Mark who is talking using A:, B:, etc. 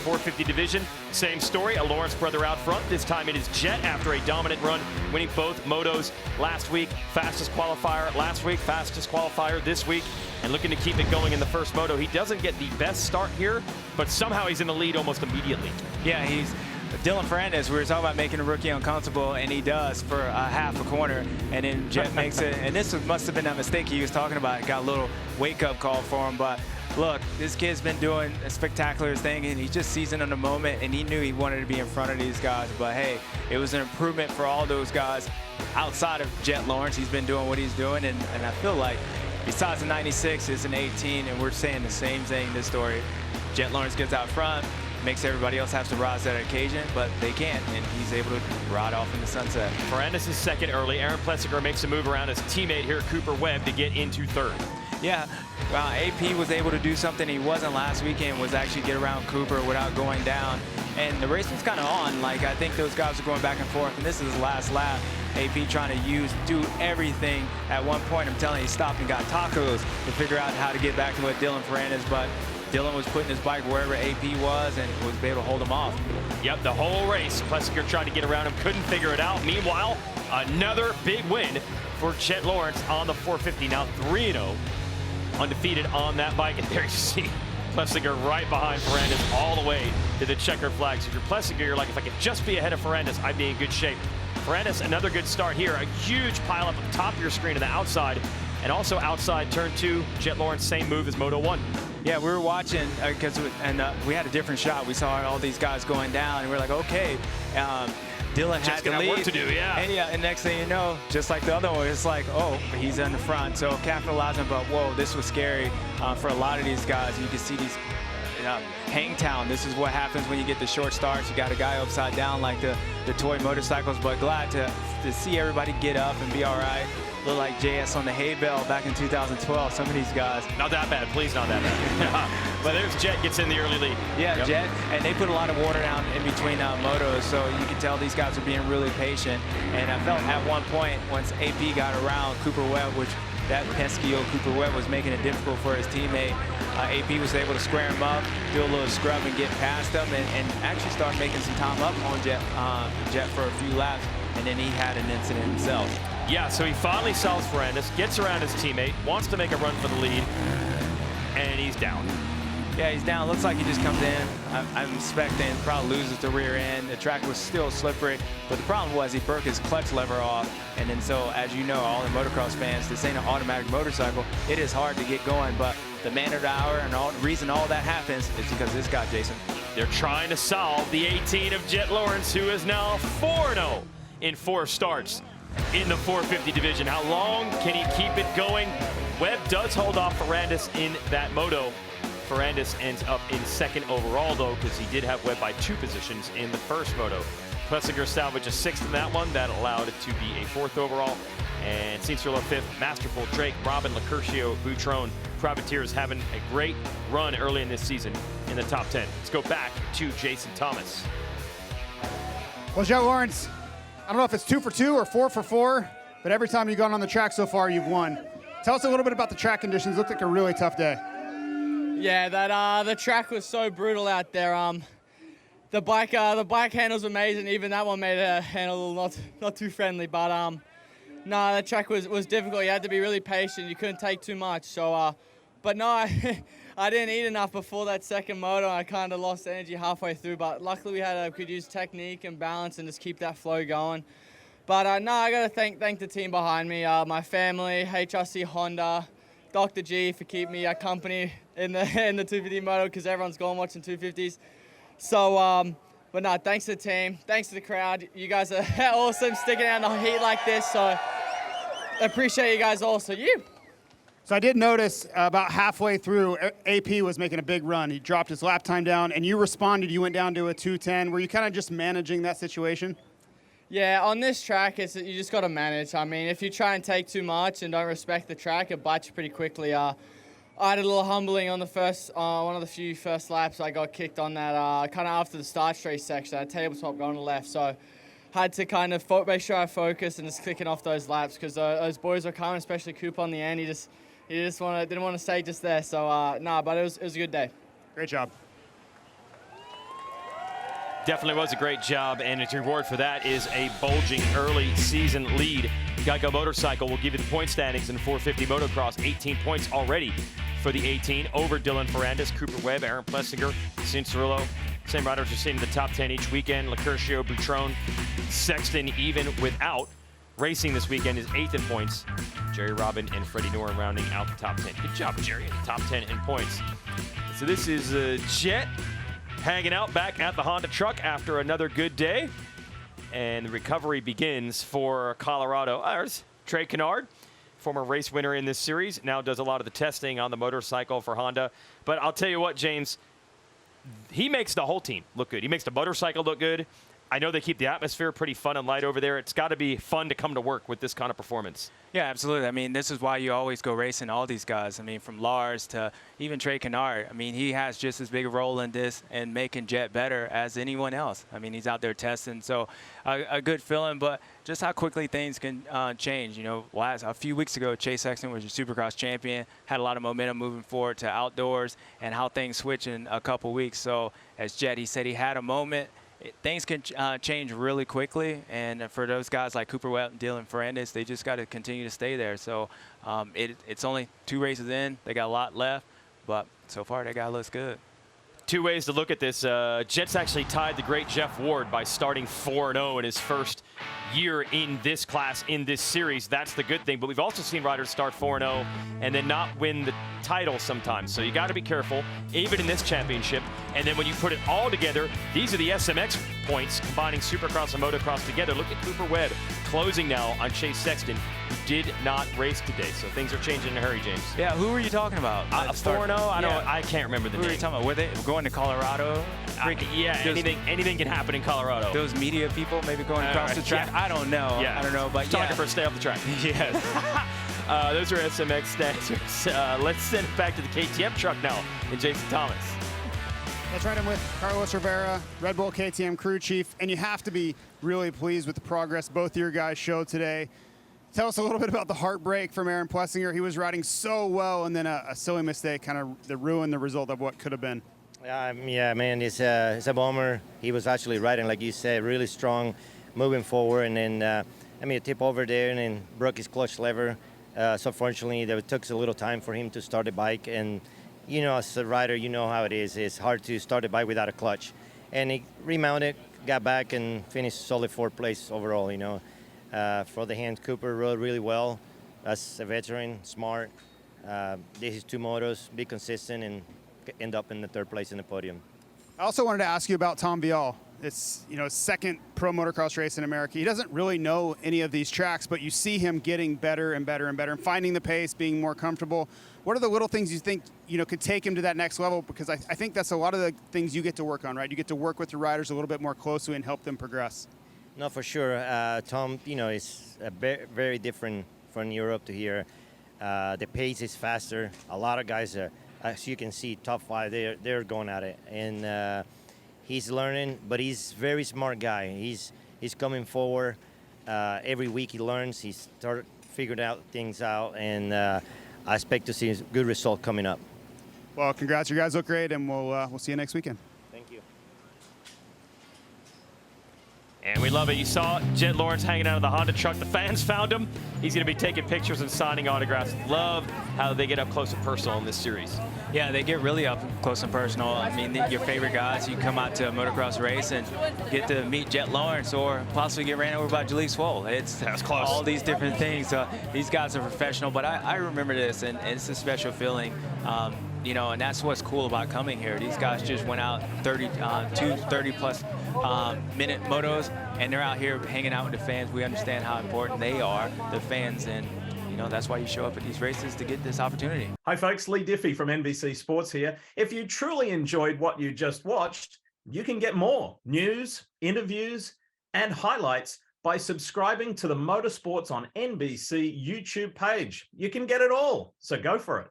A: 450 division, same story. A Lawrence brother out front. This time it is Jett after a dominant run, winning both motos last week. Fastest qualifier last week, fastest qualifier this week, and looking to keep it going in the first moto. He doesn't get the best start here, but somehow he's in the lead almost immediately.
B: Yeah, he's Dylan Ferrandis. We were talking about making a rookie uncomfortable, and he does for a half a corner, and then Jett makes it. And this must have been that mistake he was talking about. It got a little wake-up call for him, but look, this kid's been doing a spectacular thing, and he's just seizing on the moment, and he knew he wanted to be in front of these guys. But hey, it was an improvement for all those guys outside of Jett Lawrence. He's been doing what he's doing, and I feel like besides the 96, it's an 18, and we're saying the same thing in this story. Jett Lawrence gets out front, makes everybody else have to rise to that occasion, but they can't, and he's able to ride off in the sunset.
A: Ferrandis is second early. Aaron Plessinger makes a move around his teammate here, Cooper Webb, to get into third.
B: Yeah, AP was able to do something he wasn't last weekend, was actually get around Cooper without going down. And the race was kind of on. Like, I think those guys are going back and forth, and this is his last lap. AP trying to do everything. At one point, I'm telling you, he stopped and got tacos to figure out how to get back to what Dylan Ferrandis, but Dylan was putting his bike wherever AP was and was able to hold him off.
A: Yep, the whole race. Plessinger tried to get around him, couldn't figure it out. Meanwhile, another big win for Jett Lawrence on the 450. Now 3-0, undefeated on that bike. And there you see Plessinger right behind Ferrandis all the way to the checker flag. So if you're Plessinger, you're like, if I could just be ahead of Ferrandis, I'd be in good shape. Ferrandis, another good start here. A huge pileup at the top of your screen to the outside. And also outside turn 2, Jett Lawrence, same move as Moto 1.
B: Yeah, we were watching because we had a different shot. We saw all these guys going down, and we were like, okay, Dylan had to lead.
A: Work to do, yeah.
B: And next thing you know, just like the other one, it's like, oh, he's in the front. So capitalizing, but whoa, this was scary for a lot of these guys. You can see these Hangtown. This is what happens when you get the short starts. You got a guy upside down like the toy motorcycles, but glad to see everybody get up and be all right. Look like JS on the hay bale back in 2012. Some of these guys.
A: Not that bad, please, not that bad. But there's Jett gets in the early lead.
B: Yeah, yep. Jett, and they put a lot of water down in between motos, so you can tell these guys are being really patient. And I felt at one point, once AP got around Cooper Webb, which that pesky old Cooper Webb was making it difficult for his teammate, AP was able to square him up, do a little scrub and get past him, and actually start making some time up on Jett for a few laps, and then he had an incident himself.
A: Yeah, so he finally solves Ferrandis, gets around his teammate, wants to make a run for the lead, and he's down.
B: Yeah, he's down. Looks like he just comes in. I'm expecting probably loses the rear end. The track was still slippery, but the problem was he broke his clutch lever off. And then so, as you know, all the motocross fans, this ain't an automatic motorcycle. It is hard to get going, but the man of the hour and the reason all that happens is because this guy, Jason.
A: They're trying to solve the 18 of Jett Lawrence, who is now 4-0 in 4 starts in the 450 division. How long can he keep it going? Webb does hold off Ferrandis in that moto. Ferrandis ends up in second overall, though, because he did have Webb by 2 positions in the first moto. Plessinger salvages 6th in that one. That allowed it to be a 4th overall. And Cianciarulo 5th. Masterful, Drake, Robin, Lacurcio, Boutrone. Privateers having a great run early in this season in the top 10. Let's go back to Jason Thomas.
C: Well, Jett Lawrence, I don't know if it's 2 for 2 or 4 for 4, but every time you've gone on the track so far, you've won. Tell us a little bit about the track conditions. Looked like a really tough day.
D: Yeah, the track was so brutal out there. The bike handle's amazing. Even that one made a handle not too friendly. But no, the track was difficult. You had to be really patient. You couldn't take too much. So, but no, I didn't eat enough before that second moto. I kind of lost energy halfway through. But luckily, we could use technique and balance and just keep that flow going. But no, I got to thank the team behind me, my family, HRC Honda, Dr. G for keeping me company in the 250 moto because everyone's gone watching 250s. So, but no, thanks to the team, thanks to the crowd. You guys are awesome sticking out in the heat like this. So, I appreciate you guys also.
C: So I did notice about halfway through, AP was making a big run. He dropped his lap time down, and you responded. You went down to a 2:10. Were you kind of just managing that situation?
D: Yeah, on this track, you just got to manage. I mean, if you try and take too much and don't respect the track, it bites you pretty quickly. I had a little humbling on the one of the few first laps. I got kicked on that kind of after the start straight section. I had a tabletop going to the left, so had to kind of make sure I focused and just clicking off those laps because those boys were coming, especially Coop on the end. He just didn't want to stay just there. So but it was a good day.
C: Great job.
A: Definitely was a great job, and its reward for that is a bulging early season lead. Geico Motorcycle will give you the point standings in 450 motocross. 18 points already for the 18 over Dylan Ferrandis, Cooper Webb, Aaron Plessinger, Cincerillo. Same riders are seen in the top 10 each weekend. Lecurcio, Boutrone, Sexton, even without racing this weekend, is 8th in points. Jerry Robin and Freddie Noren rounding out the top 10. Good job, Jerry, in the top 10 in points. So this is Jett hanging out back at the Honda truck after another good day. And the recovery begins for Colorado. There's Trey Kennard, former race winner in this series, now does a lot of the testing on the motorcycle for Honda. But I'll tell you what, James, he makes the whole team look good. He makes the motorcycle look good. I know they keep the atmosphere pretty fun and light over there. It's got to be fun to come to work with this kind of performance.
B: Yeah, absolutely. I mean, this is why you always go racing all these guys. I mean, from Lars to even Trey Kennard. I mean, he has just as big a role in this and making Jett better as anyone else. I mean, he's out there testing, so a good feeling. But just how quickly things can change. You know, a few weeks ago, Chase Sexton was your Supercross champion, had a lot of momentum moving forward to outdoors, and how things switch in a couple weeks. So as Jett, he said he had a moment. Things can change really quickly, and for those guys like Cooper Webb and Dylan Ferrandis, they just got to continue to stay there. So it's only 2 races in. They got a lot left, but so far that guy looks good.
A: 2 ways to look at this. Jett's actually tied the great Jeff Ward by starting 4-0 in his first year in this class, in this series. That's the good thing. But we've also seen riders start 4-0 and then not win the title sometimes. So you got to be careful, even in this championship. And then when you put it all together, these are the SMX points, combining Supercross and Motocross together. Look at Cooper Webb closing now on Chase Sexton, who did not race today. So things are changing in a hurry, James.
B: Yeah, who were you talking about?
A: 4-0? I can't remember the
B: name. Who were you talking about? Were they going to Colorado?
A: Yeah, anything can happen in Colorado.
B: Those media people maybe going across the track? Yeah. I don't know.
A: Yeah.
B: I don't know, but
A: Photographer, stay off the track.
B: Yes.
A: Those are SMX stats. Let's send it back to the KTM truck now and Jason Thomas.
C: That's right. I'm with Carlos Rivera, Red Bull KTM crew chief, and you have to be really pleased with the progress both of your guys showed today. Tell us a little bit about the heartbreak from Aaron Plessinger. He was riding so well, and then a silly mistake kind of ruined the result of what could have been.
E: Yeah, man, it's a bummer. He was actually riding, like you said, really strong, moving forward, and then a tip over there, and then broke his clutch lever. So fortunately, it took a little time for him to start the bike, and you know, as a rider, you know how it is. It's hard to start a bike without a clutch. And he remounted, got back, and finished solid 4th place overall, you know. For the hand, Cooper rode really well. As a veteran, smart. Did his 2 motos, be consistent, and end up in the 3rd place in the podium.
C: I also wanted to ask you about Tom Vial. It's, you know, his 2nd pro motocross race in America. He doesn't really know any of these tracks, but you see him getting better and better and better, and finding the pace, being more comfortable. What are the little things you think, you know, could take him to that next level? Because I think that's a lot of the things you get to work on, right? You get to work with your riders a little bit more closely and help them progress.
E: No, for sure. Tom, you know, is very different from Europe to here. The pace is faster. A lot of guys are, as you can see, top 5, they're going at it. And he's learning, but he's a very smart guy. He's coming forward. Every week he learns. He's started figuring out things out, and I expect to see a good result coming up.
C: Well, congrats. You guys look great, and we'll see you next weekend.
E: Thank you.
A: And we love it. You saw Jett Lawrence hanging out of the Honda truck. The fans found him. He's going to be taking pictures and signing autographs. Love how they get up close and personal in this series.
B: Yeah, they get really up close and personal. I mean, your favorite guys, you come out to a motocross race and get to meet Jett Lawrence or possibly get ran over by Jalise Swoll. That's close. All these different things. These guys are professional, but I remember this, and it's a special feeling. You know, and that's what's cool about coming here. These guys just went out 30-plus minute motos, and they're out here hanging out with the fans. We understand how important they are, the fans, and you know, that's why you show up at these races to get this opportunity.
F: Hi folks, Lee Diffie from NBC Sports here. If you truly enjoyed what you just watched, you can get more news, interviews, and highlights by subscribing to the Motorsports on NBC YouTube page. You can get it all, so go for it.